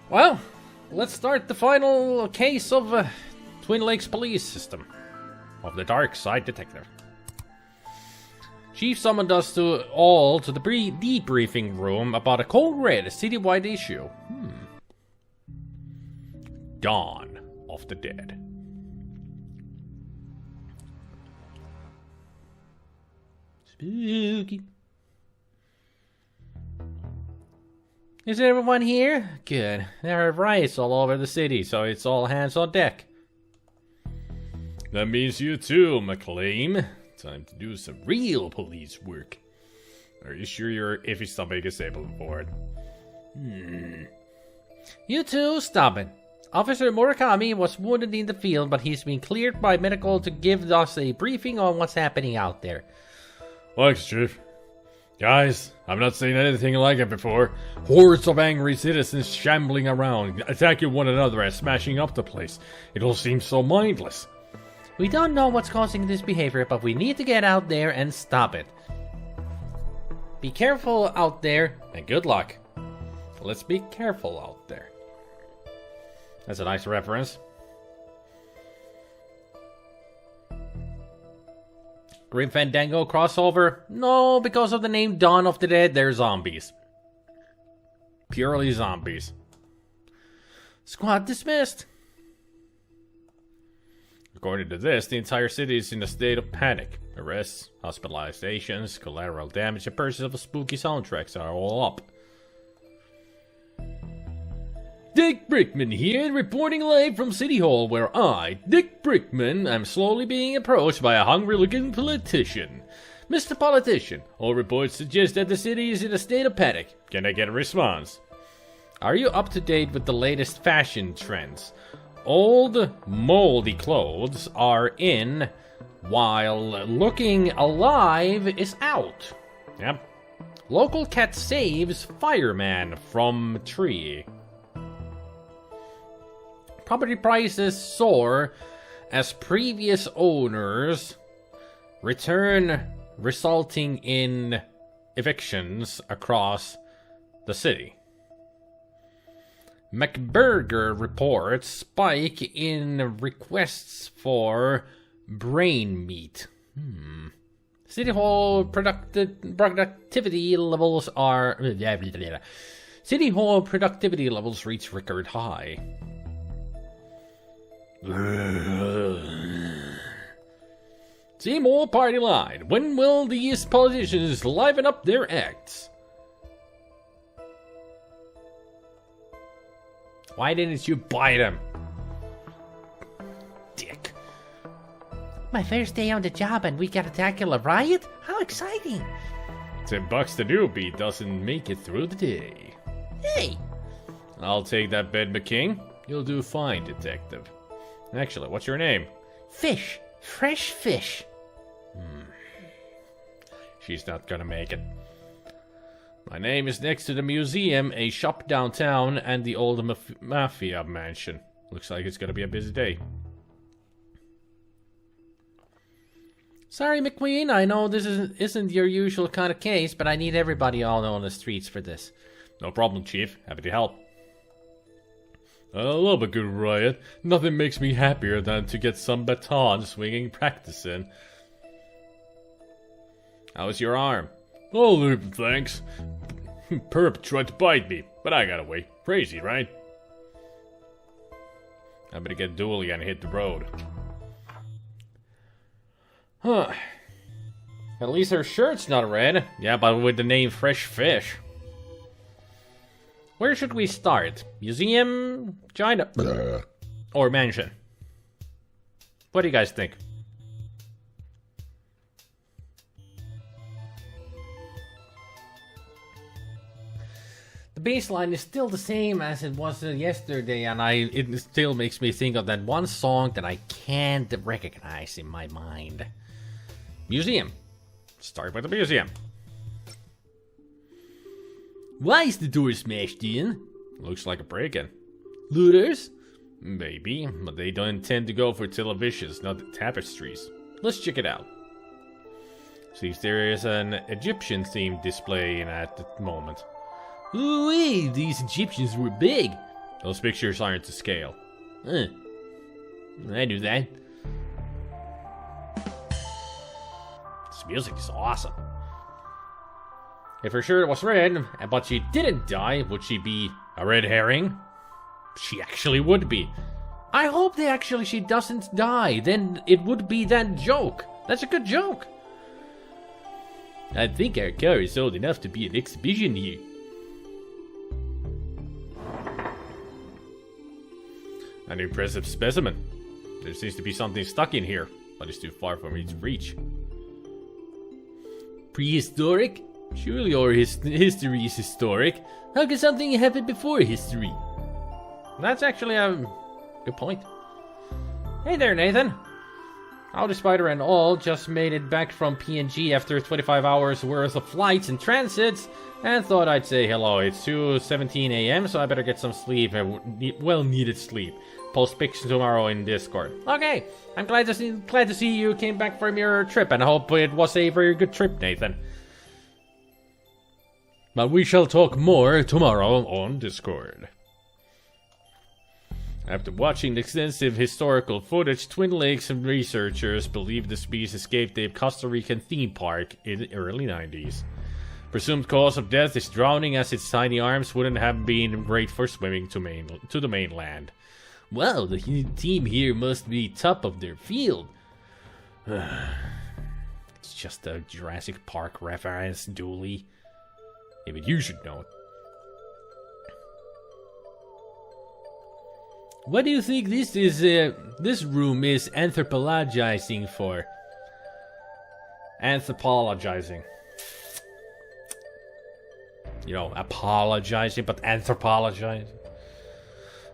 Well, let's start the final case of Twin Lakes Police System of the Darkside Detective. Chief summoned us all to the debriefing room about a cold red citywide issue. Dawn of the Dead. Spooky. Is everyone here? Good. There are riots all over the city, so it's all hands on deck. That means you too, McLean. Time to do some real police work. Are you sure your iffy stomach is able to board? You two, stop it. Officer Murakami was wounded in the field, but he's been cleared by medical to give us a briefing on what's happening out there. Thanks, Chief. Guys, I've not seen anything like it before. Hordes of angry citizens shambling around, attacking one another and smashing up the place. It all seems so mindless. We don't know what's causing this behavior, but we need to get out there and stop it. Be careful out there, and good luck. Let's be careful out there. That's a nice reference. Grim Fandango crossover? No, because of the name Dawn of the Dead, they're zombies. Purely zombies. Squad dismissed. According to this, the entire city is in a state of panic. Arrests, hospitalizations, collateral damage, and purchase of spooky soundtracks are all up. Dick Brickman here, reporting live from City Hall, where I, Dick Brickman, am slowly being approached by a hungry-looking politician. Mr. Politician, all reports suggest that the city is in a state of panic. Can I get a response? Are you up to date with the latest fashion trends? Old, moldy clothes are in, while looking alive is out. Yep. Local cat saves fireman from tree. Property prices soar as previous owners return, resulting in evictions across the city. McBurger reports spike in requests for brain meat. City Hall productivity levels are... City Hall productivity levels reach record high. Seymour party line. When will these politicians liven up their acts? Why didn't you buy them? Dick. My first day on the job and we gotta tackle a riot? How exciting! $10 the newbie doesn't make it through the day. Hey! I'll take that bet, McKing. You'll do fine, detective. Actually, what's your name? Fish. Fresh fish. She's not gonna make it. My name is next to the museum, a shop downtown, and the old mafia mansion. Looks like it's gonna be a busy day. Sorry, McQueen, I know this isn't your usual kind of case, but I need everybody all on the streets for this. No problem, Chief. Happy to help. I love a good riot. Nothing makes me happier than to get some baton swinging practice in. How's your arm? Oh, thanks. Perp tried to bite me, but I got away. Crazy, right? I'm gonna get dually and hit the road. Huh. At least her shirt's not red. Yeah, but with the name Fresh Fish. Where should we start? Museum, China, or mansion? What do you guys think? The baseline is still the same as it was yesterday, and it still makes me think of that one song that I can't recognize in my mind. Museum. Start with the museum. Why is the door smashed in? Looks like a break-in. Looters? Maybe, but they don't intend to go for televisions, not the tapestries. Let's check it out. Seems there is an Egyptian-themed display in at the moment. Ooh, these Egyptians were big. Those pictures aren't to scale. I knew that. This music is awesome. If her shirt was red, but she didn't die, would she be a red herring? She actually would be. I hope she doesn't die. Then it would be that joke. That's a good joke. I think our car is old enough to be an exhibition here. An impressive specimen. There seems to be something stuck in here, but it's too far for me to reach. Prehistoric? Surely our history is historic. How can something happen before history? That's actually a good point. Hey there, Nathan. Audi Spider and all just made it back from PNG after 25 hours worth of flights and transits, and thought I'd say hello. It's 2:17 a.m., so I better get some sleep, well-needed sleep. Post pics tomorrow in Discord. Okay, I'm glad to see you came back from your trip, and I hope it was a very good trip, Nathan. But we shall talk more tomorrow on Discord. After watching extensive historical footage, Twin Lakes and researchers believe the species escaped a Costa Rican theme park in the early 90s. Presumed cause of death is drowning, as its tiny arms wouldn't have been great for swimming to the mainland. Well, the team here must be top of their field. It's just a Jurassic Park reference, Dooley. Yeah, but you should know it. What do you think this room is anthropologizing for? Anthropologizing. You know, apologizing, but anthropologizing.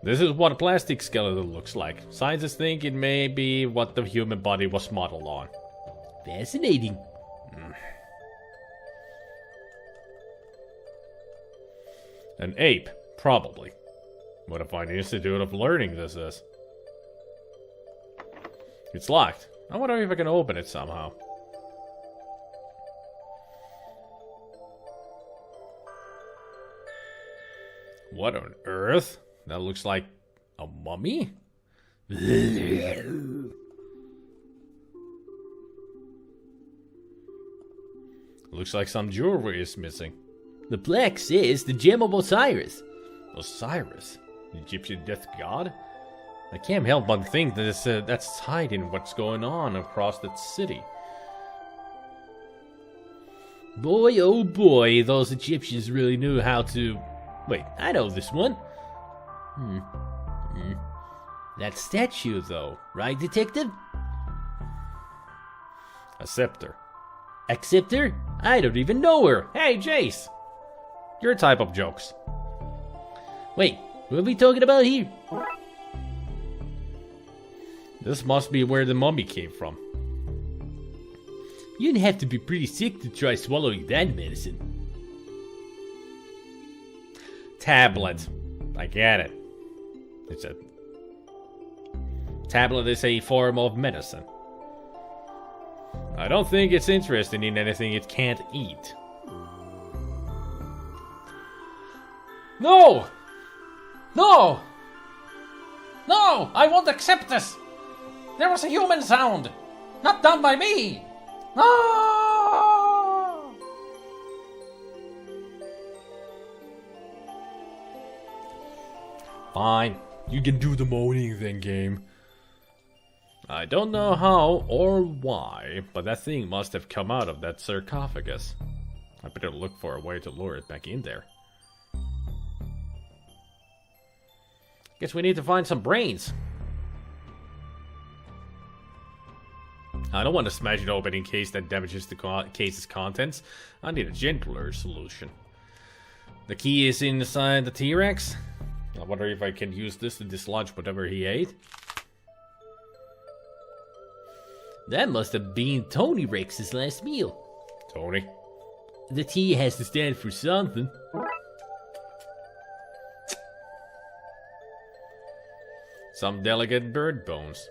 This is what a plastic skeleton looks like. Scientists think it may be what the human body was modeled on. Fascinating. An ape, probably. What a fine institute of learning this is. It's locked. I wonder if I can open it somehow. What on earth? That looks like a mummy? Looks like some jewelry is missing. The plaque says the gem of Osiris. Osiris? The Egyptian death god? I can't help but think that that's tied in what's going on across that city. Boy, oh boy, those Egyptians really knew how to... Wait, I know this one. That statue, though, right, detective? A scepter. A scepter? I don't even know her. Hey, Jace! Your type of jokes. Wait, what are we talking about here? This must be where the mummy came from. You'd have to be pretty sick to try swallowing that medicine. Tablet. I get it. It's a... Tablet is a form of medicine. I don't think it's interested in anything it can't eat. No! No! No! I won't accept this! There was a human sound! Not done by me! No! Fine. You can do the moaning then, game. I don't know how or why, but that thing must have come out of that sarcophagus. I better look for a way to lure it back in there. Guess we need to find some brains. I don't want to smash it open in case that damages the case's contents. I need a gentler solution. The key is inside the T-Rex. I wonder if I can use this to dislodge whatever he ate. That must have been Tony Rex's last meal. Tony? The T has to stand for something. Some delicate bird bones.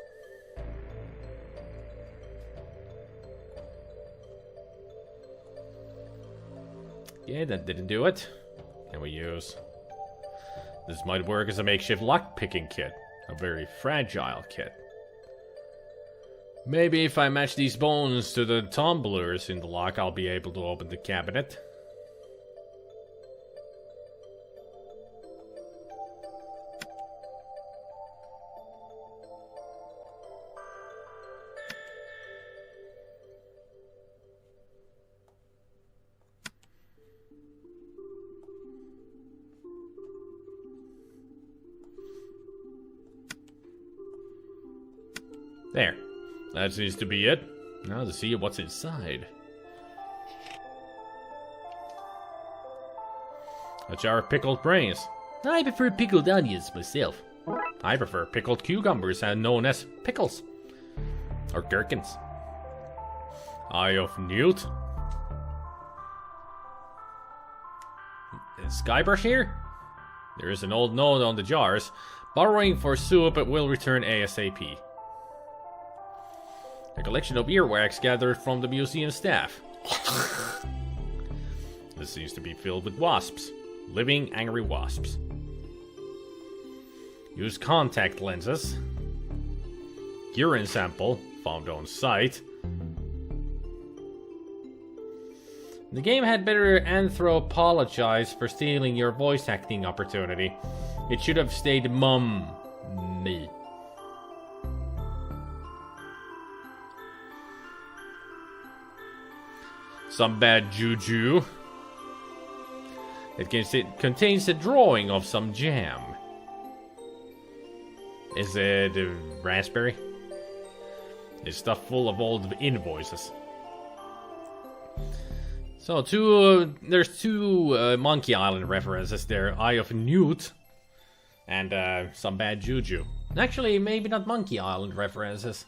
Yeah, that didn't do it. Can we use This might work as a makeshift lock-picking kit. A very fragile kit. Maybe if I match these bones to the tumblers in the lock, I'll be able to open the cabinet. There. That seems to be it. Now to see what's inside. A jar of pickled brains. I prefer pickled onions myself. I prefer pickled cucumbers, known as pickles. Or gherkins. Eye of Newt. Is Skybrush here? There is an old note on the jars. Borrowing for soup will return ASAP. A collection of earwax gathered from the museum staff. This seems to be filled with wasps. Living angry wasps. Use contact lenses. Urine sample found on site. The game had better anthropologize for stealing your voice acting opportunity. It should have stayed me. Some bad juju. It contains a drawing of some jam. Is it raspberry? It's stuff full of old invoices. So there's two Monkey Island references there. Eye of Newt and some bad juju. Actually, maybe not Monkey Island references.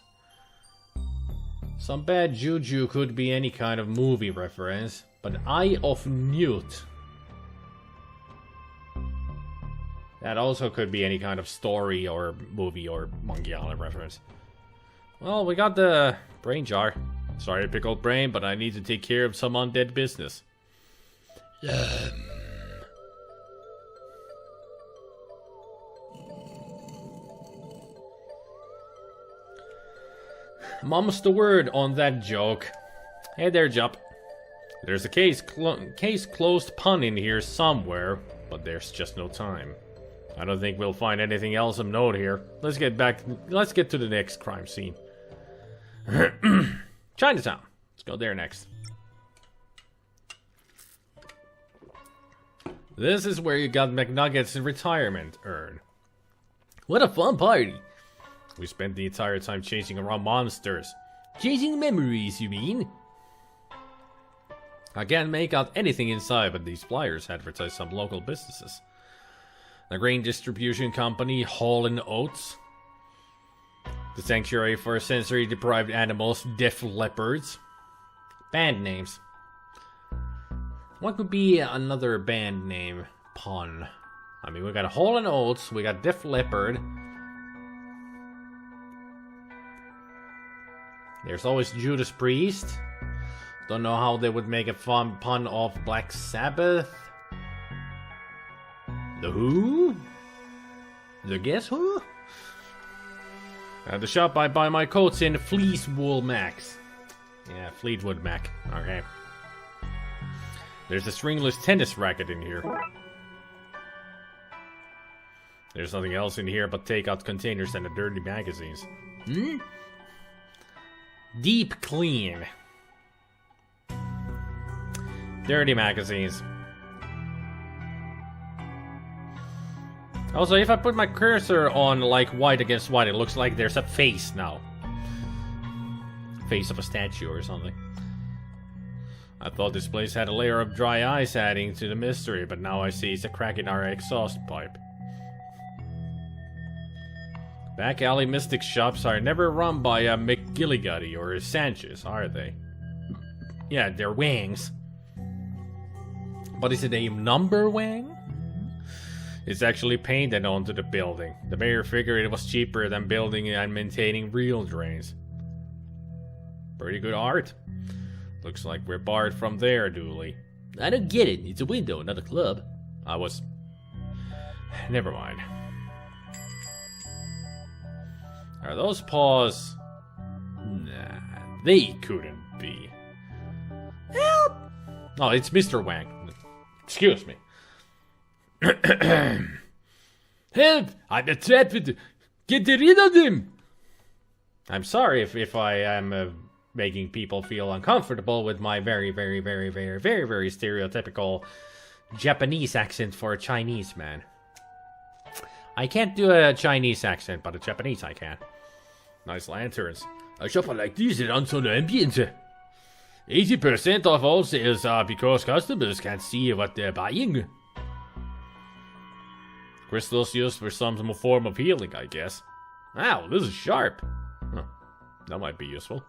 Some bad juju could be any kind of movie reference, but Eye of Newt. That also could be any kind of story or movie or Monkey Island reference. Well, we got the brain jar. Sorry, pickled brain, but I need to take care of some undead business. Mum's the word on that joke. Hey there, Jump. There's a case closed pun in here somewhere, but there's just no time. I don't think we'll find anything else of note here. Let's get to the next crime scene. Chinatown. Let's go there next. This is where you got McNugget's retirement urn. What a fun party. We spent the entire time chasing around monsters. Chasing memories, you mean? I can't make out anything inside, but these flyers advertise some local businesses. The grain distribution company, Hall & Oates. The sanctuary for sensory deprived animals, Deaf Leopards. Band names. What could be another band name pun? I mean, we got Hall & Oates, we got Def Leppard. There's always Judas Priest. Don't know how they would make a fun pun off Black Sabbath. The Who? The Guess Who? At the shop I buy my coats in Fleecewool Max. Yeah, Fleetwood Mac. Okay. There's a stringless tennis racket in here. There's nothing else in here but takeout containers and the dirty magazines. Deep clean. Dirty magazines. Also, if I put my cursor on like white against white, it looks like there's a face now. Face of a statue or something. I thought this place had a layer of dry ice adding to the mystery, but now I see it's a crack in our exhaust pipe. Back alley mystic shops are never run by a McGilligutty or a Sanchez, are they? Yeah, they're wangs. But is it a number wang? It's actually painted onto the building. The mayor figured it was cheaper than building and maintaining real drains. Pretty good art. Looks like we're barred from there, Dooley. I don't get it. It's a window, not a club. I was Never mind. Are those paws? Nah, they couldn't be. Help! Oh, it's Mr. Wang. Excuse me. Help! I'm trapped with... Get rid of him! I'm sorry if I am making people feel uncomfortable with my very stereotypical Japanese accent for a Chinese man. I can't do a Chinese accent, but a Japanese I can. Nice lanterns. A shop like this runs on the ambience. 80% of all sales are because customers can't see what they're buying. Crystals used for some form of healing, I guess. Wow, this is sharp. Huh. That might be useful.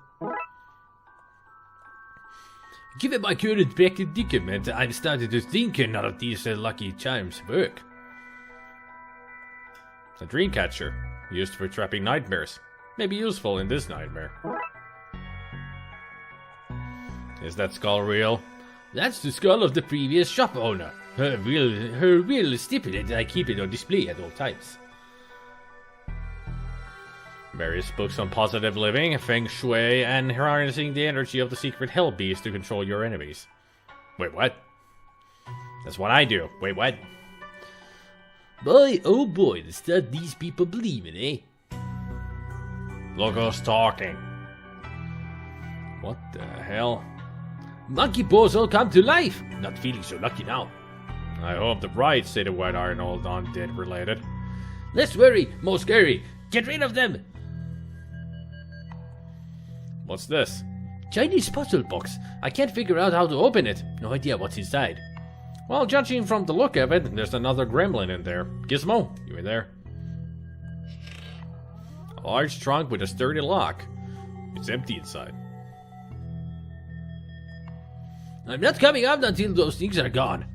Given my current predicament, I'm starting to think none of these lucky charms work. A dream catcher, used for trapping nightmares. Maybe useful in this nightmare. Is that skull real? That's the skull of the previous shop owner. Her will stipulates I keep it on display at all times. Various books on positive living, feng shui, and harnessing the energy of the secret hell beast to control your enemies. Wait, what? That's what I do. Wait, what? Boy, oh boy, the stuff these people believe in, eh? Look who's talking. What the hell? Monkey paws all come to life. Not feeling so lucky now. I hope the bright state of white aren't all undead related. Less worry, more scary. Get rid of them. What's this? Chinese puzzle box. I can't figure out how to open it. No idea what's inside. Well, judging from the look of it, there's another gremlin in there. Gizmo, you in there? A large trunk with a sturdy lock. It's empty inside. I'm not coming out until those things are gone.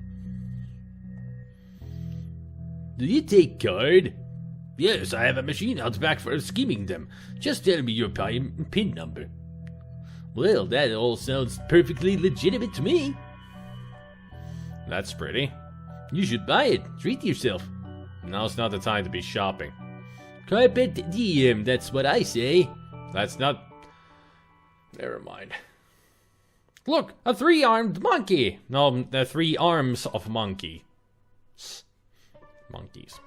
Do you take card? Yes, I have a machine out back for scheming them. Just tell me your PIN number. Well, that all sounds perfectly legitimate to me. That's pretty. You should buy it. Treat yourself. Now's not the time to be shopping. Carpet diem, that's what I say. That's not... Never mind. Look, a three-armed monkey! No, the 3 arms of monkey. Monkeys.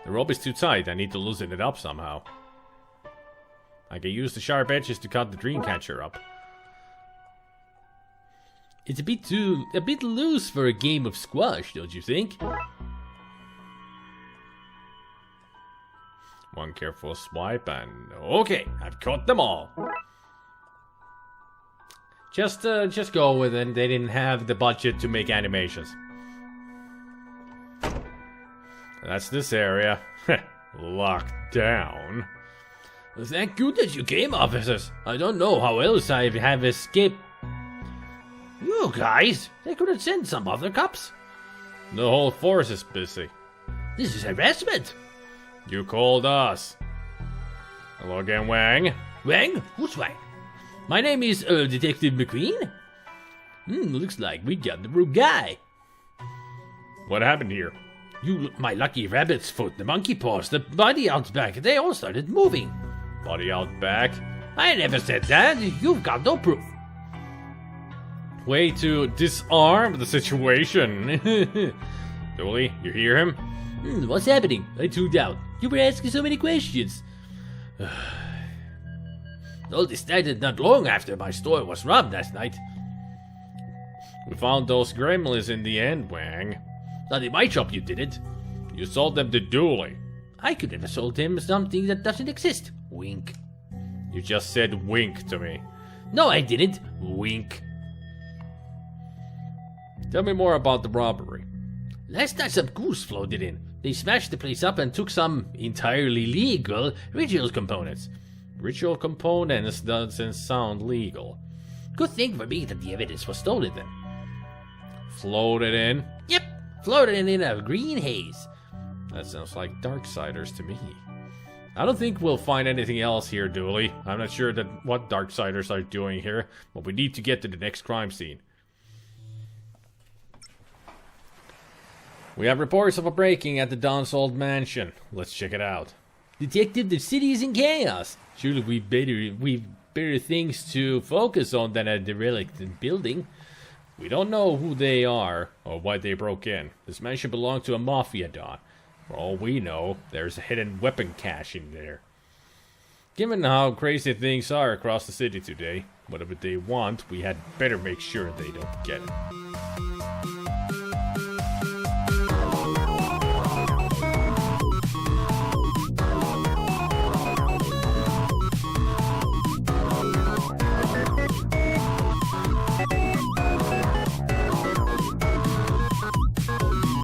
The rope is too tight, I need to loosen it up somehow. I can use the sharp edges to cut the dream catcher up. It's a bit loose for a game of squash, don't you think? One careful swipe and... Okay, I've caught them all. Just go with it. They didn't have the budget to make animations. That's this area. Locked down. Thank goodness you came, officers. I don't know how else I have escaped. You guys, they could have sent some other cops. The whole force is busy. This is harassment. You called us. Hello again, Wang. Wang? Who's Wang? My name is Detective McQueen. Looks like we got the wrong guy. What happened here? My lucky rabbit's foot, the monkey paws, the body out back, they all started moving. Body out back? I never said that. You've got no proof. Way to disarm the situation. Dooley, you hear him? What's happening? I tuned out. You were asking so many questions. All this started not long after my store was robbed last night. We found those gremlins in the end, Wang. Not in my shop you did it. You sold them to Dooley. I could have sold him something that doesn't exist. Wink. You just said wink to me. No, I didn't. Wink. Tell me more about the robbery. Last night some ghouls floated in. They smashed the place up and took some entirely legal ritual components. Ritual components doesn't sound legal. Good thing for me that the evidence was stolen then. Floated in? Yep, floated in a green haze. That sounds like Darksiders to me. I don't think we'll find anything else here, Dooley. I'm not sure what Darksiders are doing here, but we need to get to the next crime scene. We have reports of a breaking at the Don's old mansion. Let's check it out. Detective, the city is in chaos. Surely we've better things to focus on than a derelict building. We don't know who they are or why they broke in. This mansion belonged to a mafia don. For all we know, there's a hidden weapon cache in there. Given how crazy things are across the city today, whatever they want, we had better make sure they don't get it.